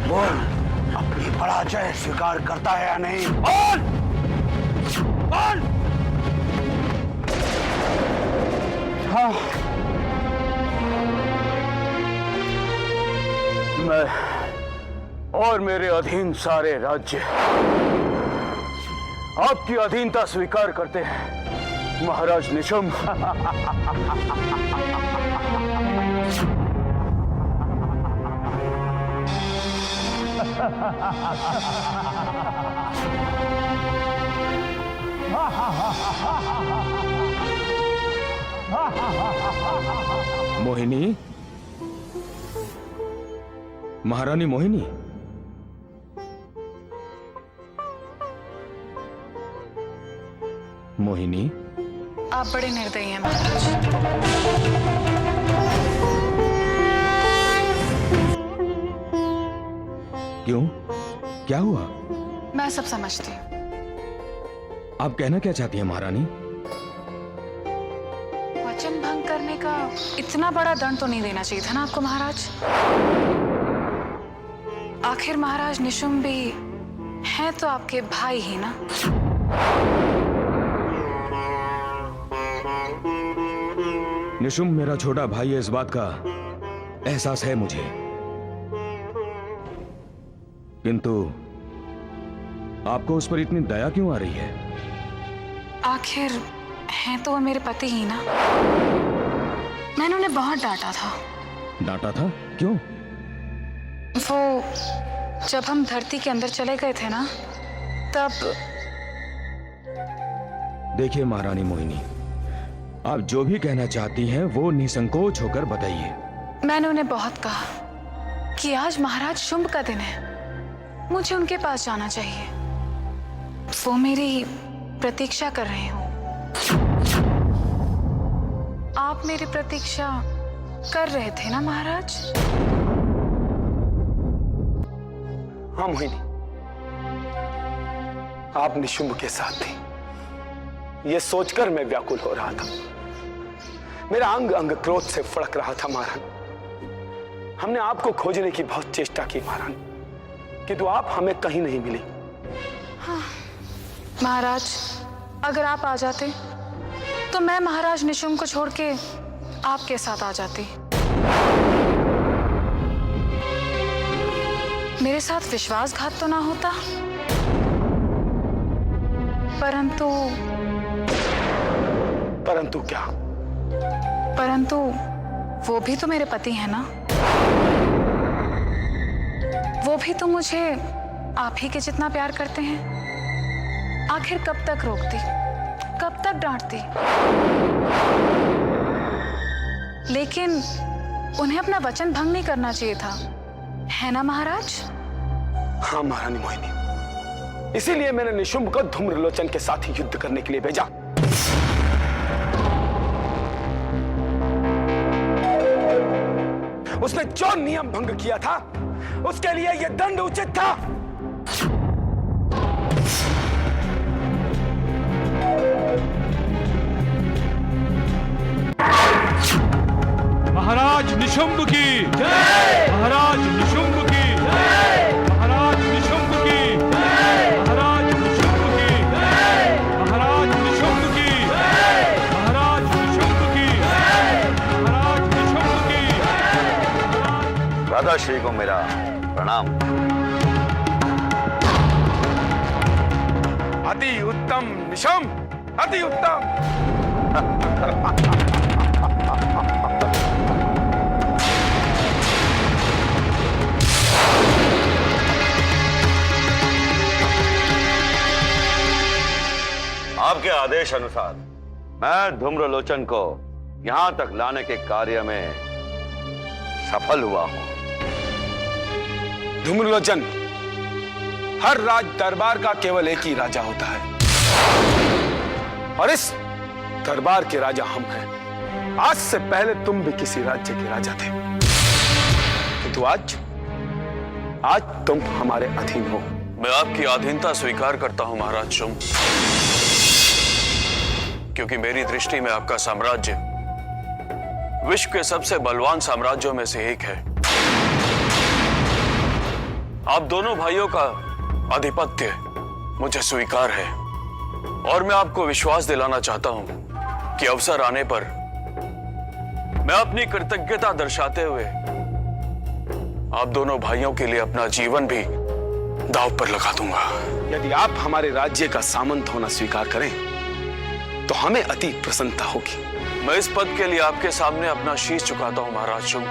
बोल, अपनी पराजय स्वीकार करता है या नहीं? बोल, बोल। हाँ, मैं और मेरे अधीन सारे राज्य आपकी अधीनता स्वीकार करते हैं महाराज निशुंभ। मोहिनी, महारानी मोहिनी, मोहिनी, आप बड़े निर्दयी हैं महाराज। क्यों? क्या हुआ? मैं सब समझती हूँ। आप कहना क्या चाहती हैं महारानी? वचन भंग करने का इतना बड़ा दंड तो नहीं देना चाहिए था ना आपको महाराज। आखिर महाराज निशुंभ भी हैं तो आपके भाई ही ना। निशुंभ मेरा छोटा भाई है, इस बात का एहसास है मुझे, किंतु आपको उस पर इतनी दया क्यों आ रही है? आखिर हैं तो वो मेरे पति ही ना। मैंने उन्हें बहुत डांटा था। डांटा था? क्यों? वो जब हम धरती के अंदर चले गए थे ना, तब। देखिए महारानी मोहिनी, आप जो भी कहना चाहती हैं वो निसंकोच होकर बताइए। मैंने उन्हें बहुत कहा कि आज महाराज शुंभ का दिन है, मुझे उनके पास जाना चाहिए। वो मेरी प्रतीक्षा कर रहे हो। आप मेरी प्रतीक्षा कर रहे थे ना महाराज? हाँ मोहिनी, आप निशुंभ के साथ थी, यह सोचकर मैं व्याकुल हो रहा था। मेरा अंग अंग क्रोध से फड़क रहा था महारानी। हमने आपको खोजने की बहुत चेष्टा की महारानी, किंतु आप हमें कहीं नहीं मिली। हाँ, महाराज, अगर आप आ जाते तो मैं महाराज निशुंभ को छोड़ के आपके साथ आ जाती। मेरे साथ विश्वासघात तो ना होता, परंतु क्या? परंतु वो भी तो मेरे पति हैं ना। वो भी तो मुझे आप ही के जितना प्यार करते हैं। आखिर कब तक रोकती, कब तक डांटती? लेकिन उन्हें अपना वचन भंग नहीं करना चाहिए था, है ना महाराज? हाँ महारानी मोहिनी, इसीलिए मैंने निशुंभ को धूम्रलोचन के साथ ही युद्ध करने के लिए भेजा। उसने जो नियम भंग किया था, उसके लिए यह दंड उचित था। महाराज निशुंभ की जय! महाराज निशुंभ की जय! महाराज निशुंभ की जय! महाराज निशुंभ की जय! महाराज निशुंभ की जय! महाराज निशुंभ की जय! महाराज निशुंभ की जय! राधा श्री को मेरा प्रणाम। अति उत्तम निशुंभ, अति उत्तम। आपके आदेश अनुसार मैं धूम्रलोचन को यहां तक लाने के कार्य में सफल हुआ हूं। धूम्रलोचन, हर राज दरबार का केवल एक ही राजा होता है, और इस दरबार के राजा हम हैं। आज से पहले तुम भी किसी राज्य के राजा थे, किंतु आज तुम हमारे अधीन हो। मैं आपकी अधीनता स्वीकार करता हूं महाराज शुंभ, क्योंकि मेरी दृष्टि में आपका साम्राज्य विश्व के सबसे बलवान साम्राज्यों में से एक है। आप दोनों भाइयों का आधिपत्य मुझे स्वीकार है और मैं आपको विश्वास दिलाना चाहता हूं कि अवसर आने पर मैं अपनी कृतज्ञता दर्शाते हुए आप दोनों भाइयों के लिए अपना जीवन भी दांव पर लगा दूंगा। यदि आप हमारे राज्य का सामंत होना स्वीकार करें तो हमें अति प्रसन्नता होगी। मैं इस पद के लिए आपके सामने अपना शीश झुकाता हूं महाराज शुंभ।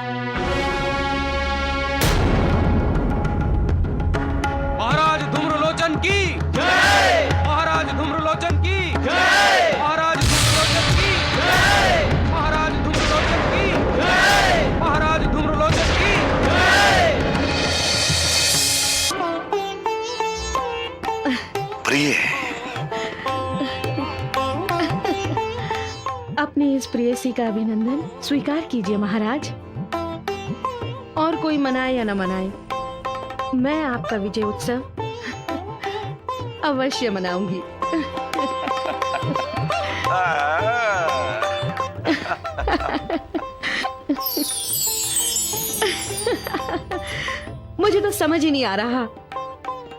महाराज धूम्रलोचन की जय। महाराज धूम्रलोचन की जय। महाराज धूम्रलोचन की जय। महाराज धूम्रलोचन की जय। महाराज धूम्रलोचन की जय। प्रिय, अपनी इस प्रेयसी का अभिनंदन स्वीकार कीजिए महाराज। और कोई मनाए या न मनाए, मैं आपका विजय उत्सव अवश्य मनाऊंगी। मुझे तो समझ ही नहीं आ रहा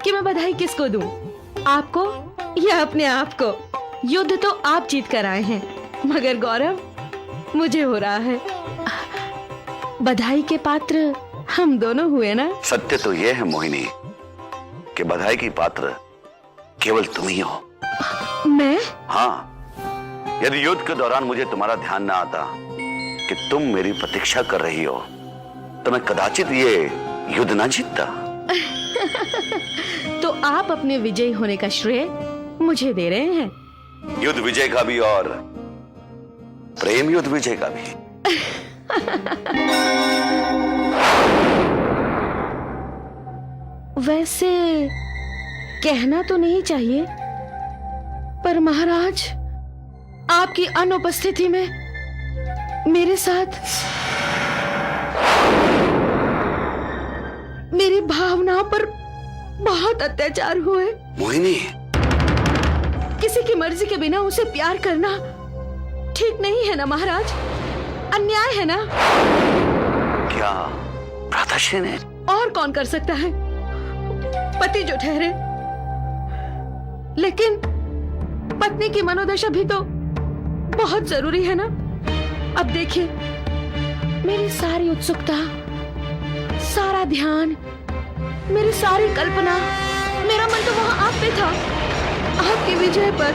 कि मैं बधाई किसको दूं, आपको या अपने आप को। युद्ध तो आप जीत कर आए हैं, मगर गौरव मुझे हो रहा है। बधाई के पात्र हम दोनों हुए ना। सत्य तो यह है मोहिनी कि बधाई की पात्र केवल तुम ही हो। मैं? हाँ, यदि युद्ध के दौरान मुझे तुम्हारा ध्यान ना आता कि तुम मेरी प्रतीक्षा कर रही हो तो मैं कदाचित ये युद्ध ना जीतता। तो आप अपने विजयी होने का श्रेय मुझे दे रहे हैं। युद्ध विजय का भी और प्रेम युद्ध विजय का भी। वैसे कहना तो नहीं चाहिए, पर महाराज आपकी अनुपस्थिति में मेरे साथ मेरी भावनाओं पर बहुत अत्याचार हुए। मोहिनी, किसी की मर्जी के बिना उसे प्यार करना ठीक नहीं है ना महाराज, अन्याय है ना। क्या भ्राताश्री ने? और कौन कर सकता है, पति जो ठहरे। लेकिन पत्नी की मनोदशा भी तो बहुत जरूरी है ना। अब देखिए, मेरी सारी उत्सुकता, सारा ध्यान, मेरी सारी कल्पना, मेरा मन तो वहां आप पे था, आपकी विजय पर।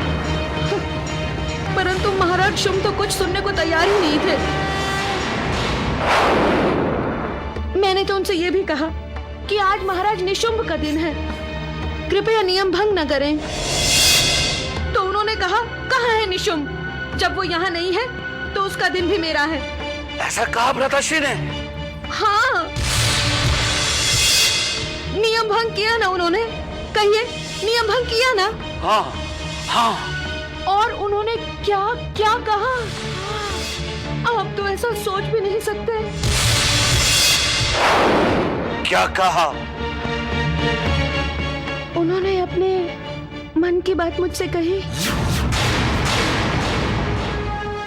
परंतु महाराज शुंभ तो कुछ सुनने को तैयार ही नहीं थे। मैंने तो उनसे यह भी कहा कि आज महाराज निशुंभ का दिन है, कृपया नियम भंग न करें। तो उन्होंने कहा, कहाँ है निशुंभ? जब वो यहाँ नहीं है तो उसका दिन भी मेरा है। ऐसा कहा भ्राताश्री ने? हाँ, नियम भंग किया ना उन्होंने। कहिए, नियम भंग किया ना? हाँ, हाँ। और उन्होंने क्या क्या कहा, आप तो ऐसा सोच भी नहीं सकते। क्या कहा? उन्होंने अपने मन की बात मुझसे कही।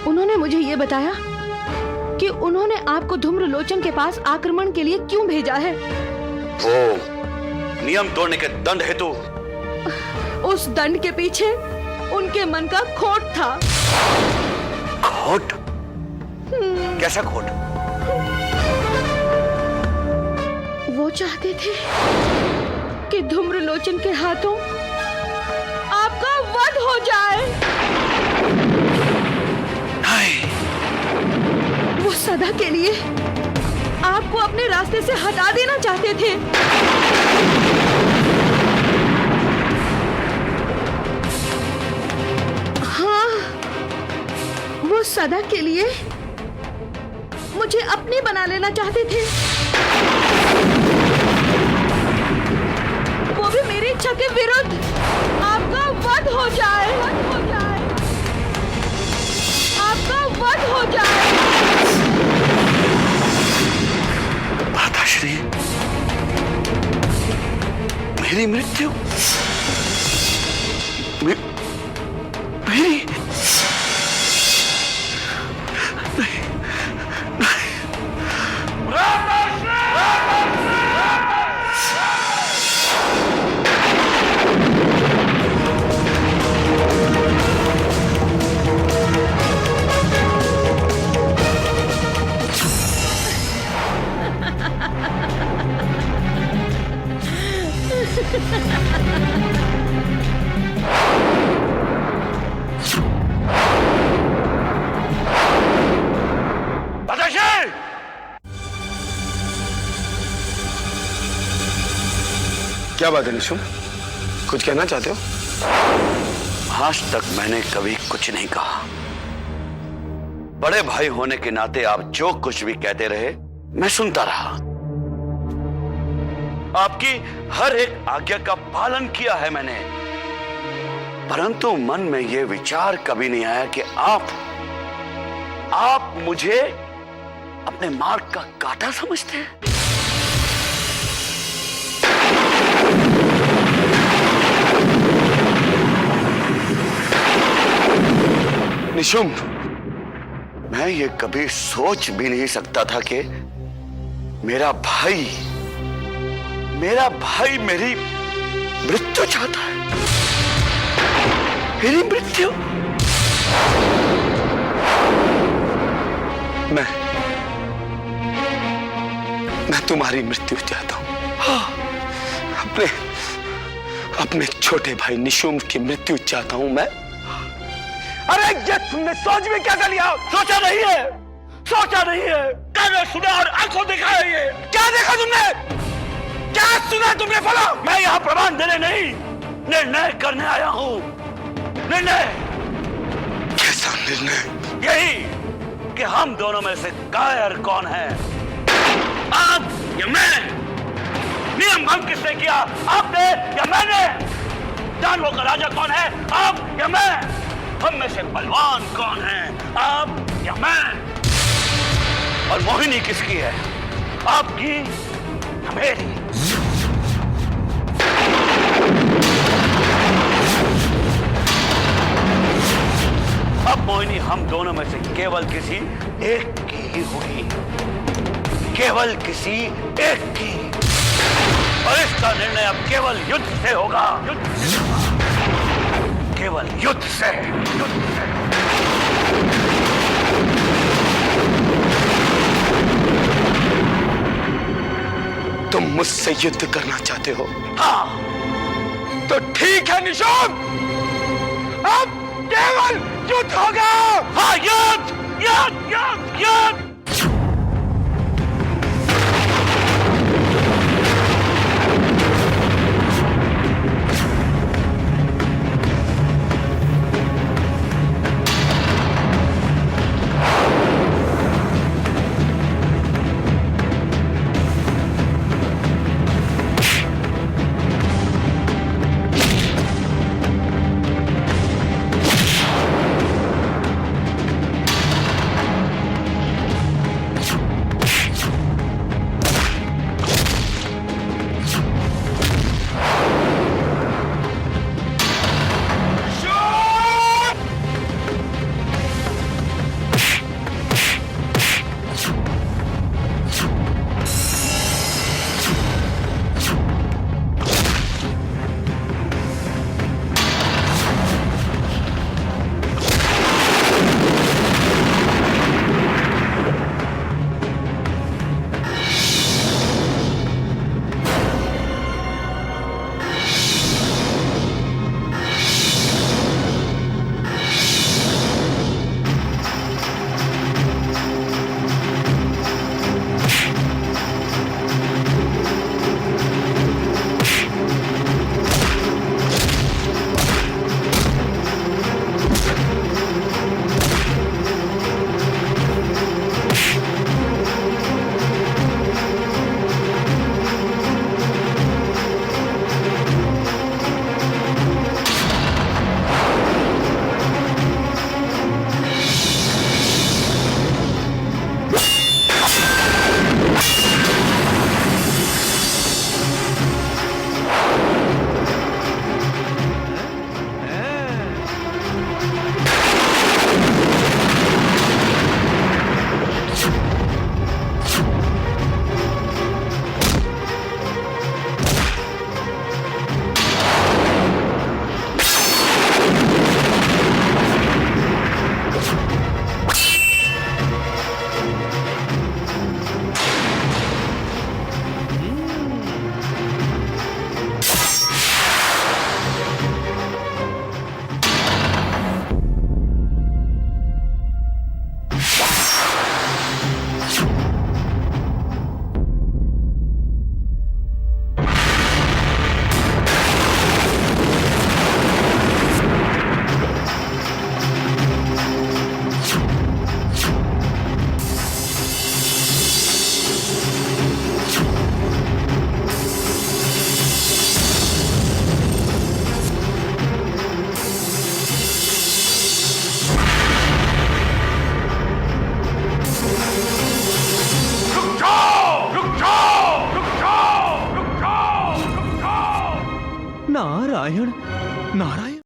उन्होंने मुझे ये बताया कि उन्होंने आपको धूम्रलोचन के पास आक्रमण के लिए क्यों भेजा है। वो नियम तोड़ने के दंड हेतु। उस दंड के पीछे उनके मन का खोट था। खोट? कैसा खोट? वो चाहते थे कि धूम्रलोचन के हाथों आपका वध हो जाए। वो सदा के लिए आपको अपने रास्ते से हटा देना चाहते थे। हाँ, वो सदा के लिए मुझे अपनी बना लेना चाहते थे, वो भी मेरी इच्छा के विरुद्ध। आपका वध हो जाए, आपका वध हो जाए। भ्राताश्री, मेरी मृत्यु? मेरी? नहीं, नहीं। भ्राताश्री! बताइए। क्या बात है निशुम, कुछ कहना चाहते हो? आज तक मैंने कभी कुछ नहीं कहा। बड़े भाई होने के नाते आप जो कुछ भी कहते रहे मैं सुनता रहा। आपकी हर एक आज्ञा का पालन किया है मैंने, परंतु मन में यह विचार कभी नहीं आया कि आप मुझे अपने मार्ग का कांटा समझते हैं। निशुम, मैं ये कभी सोच भी नहीं सकता था कि मेरा भाई मेरी मृत्यु चाहता है। मेरी मृत्यु। मैं तुम्हारी मृत्यु चाहता हूं। अपने छोटे भाई निशुम की मृत्यु चाहता हूं मैं। अरे ये तुमने सोच भी क्या कर लिया? सोचा नहीं है, सोचा नहीं है, कानों सुना और आंखों देखा है। ये क्या देखा तुमने? क्या सुना तुमने? बोलो। मैं यहाँ प्रमाण देने नहीं, निर्णय करने आया हूँ। निर्णय। कैसा निर्णय? यही कि हम दोनों में से कायर कौन है, आप या मैं। नियम भंग किसने किया, आपने या मैंने? जानवरों का राजा कौन है, आप या मैं? हम में से बलवान कौन है, आप या मैं? और मोहिनी किसकी है, आपकी या मेरी? अब मोहिनी हम दोनों में से केवल किसी एक की ही होगी, केवल किसी एक की। और इसका निर्णय अब केवल युद्ध से होगा, केवल युद्ध से। तुम मुझसे युद्ध करना चाहते हो? हाँ। तो ठीक है निशुम, अब केवल युद्ध होगा। हाँ, युद्ध, युद्ध, युद्ध, युद्ध। नारायण नारायण।